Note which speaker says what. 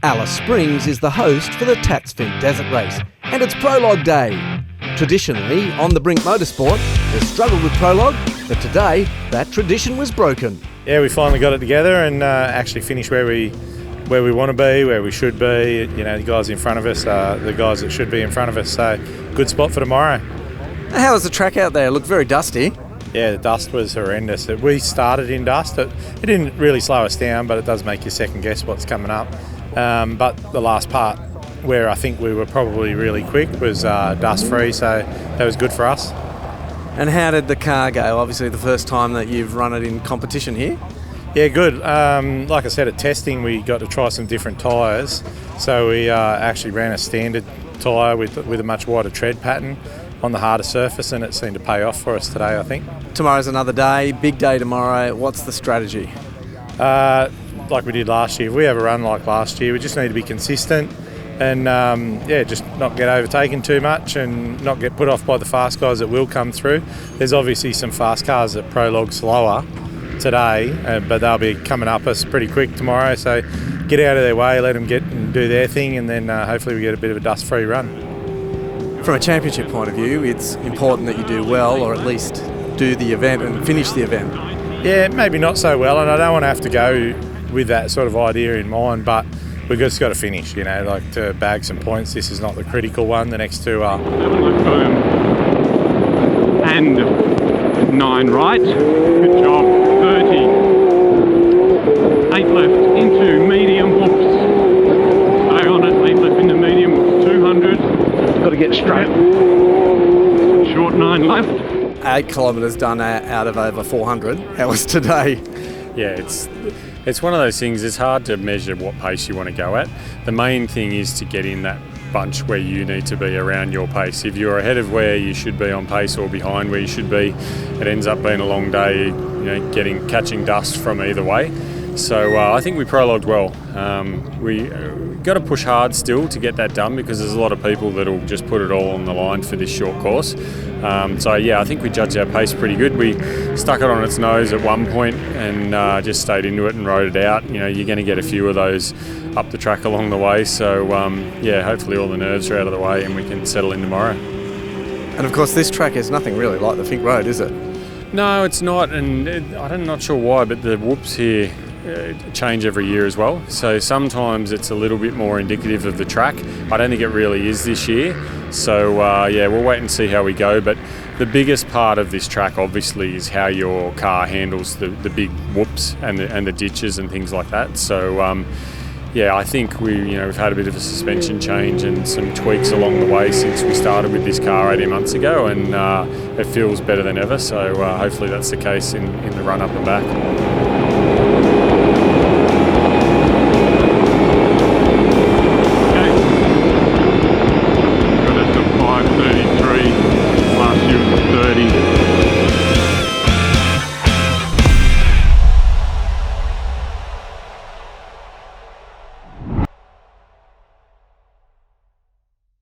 Speaker 1: Alice Springs is the host for the Tatts Finke Desert Race, and it's Prologue Day. Traditionally, On the Brink Motorsport has struggled with Prologue, but today that tradition was broken.
Speaker 2: Yeah, we finally got it together and actually finished where we want to be, where we should be. You know, the guys in front of us are the guys that should be in front of us. So, good spot for tomorrow.
Speaker 1: How was the track out there? It looked very dusty.
Speaker 2: Yeah, the dust was horrendous. We started in dust. It didn't really slow us down, but it does make you second guess what's coming up. But the last part, where I think we were probably really quick, was dust-free, so that was good for us.
Speaker 1: And how did the car go? Obviously the first time that you've run it in competition here.
Speaker 2: Yeah, good. Like I said, at testing we got to try some different tyres. So we actually ran a standard tyre with a much wider tread pattern on the harder surface, and it seemed to pay off for us today, I think. Tomorrow's
Speaker 1: another day, big day tomorrow. What's the strategy?
Speaker 2: Like we did last year. If we have a run like last year, we just need to be consistent and just not get overtaken too much and not get put off by the fast guys that will come through. There's obviously some fast cars at Prologue slower today, but they'll be coming up us pretty quick tomorrow, so get out of their way, let them get and do their thing, and then hopefully we get a bit of a dust-free run.
Speaker 1: From a championship point of view, it's important that you do well, or at least do the event and finish the event.
Speaker 2: Yeah, maybe not so well, and I don't want to have to go with that sort of idea in mind, but we've just got to finish, you know, like to bag some points. This is not the critical one. The next two are.
Speaker 3: And 9 right. Good job. 30. 8 left into medium. Whoops. Stay on it. 8 left into medium. 200. Got to get straight. Short 9 left.
Speaker 1: 8 kilometres done out of over 400. How was today?
Speaker 4: Yeah, it's one of those things. It's hard to measure what pace you want to go at. The main thing is to get in that bunch where you need to be around your pace. If you're ahead of where you should be on pace or behind where you should be, it ends up being a long day, you know, catching dust from either way. So I think we prologued well. We got to push hard still to get that done, because there's a lot of people that'll just put it all on the line for this short course. So yeah, I think we judged our pace pretty good. We stuck it on its nose at one point and just stayed into it and rode it out. You know, you're going to get a few of those up the track along the way. So yeah, hopefully all the nerves are out of the way and we can settle in tomorrow.
Speaker 1: And of course, this track is nothing really like the Finke Road, is it?
Speaker 4: No, it's not, and I'm not sure why, but the whoops here change every year as well. So sometimes it's a little bit more indicative of the track. I don't think it really is this year. So yeah, we'll wait and see how we go. But the biggest part of this track obviously is how your car handles the big whoops and the ditches and things like that. So yeah, I think we've had a bit of a suspension change and some tweaks along the way since we started with this car 18 months ago, and it feels better than ever. So hopefully that's the case in the run up and back.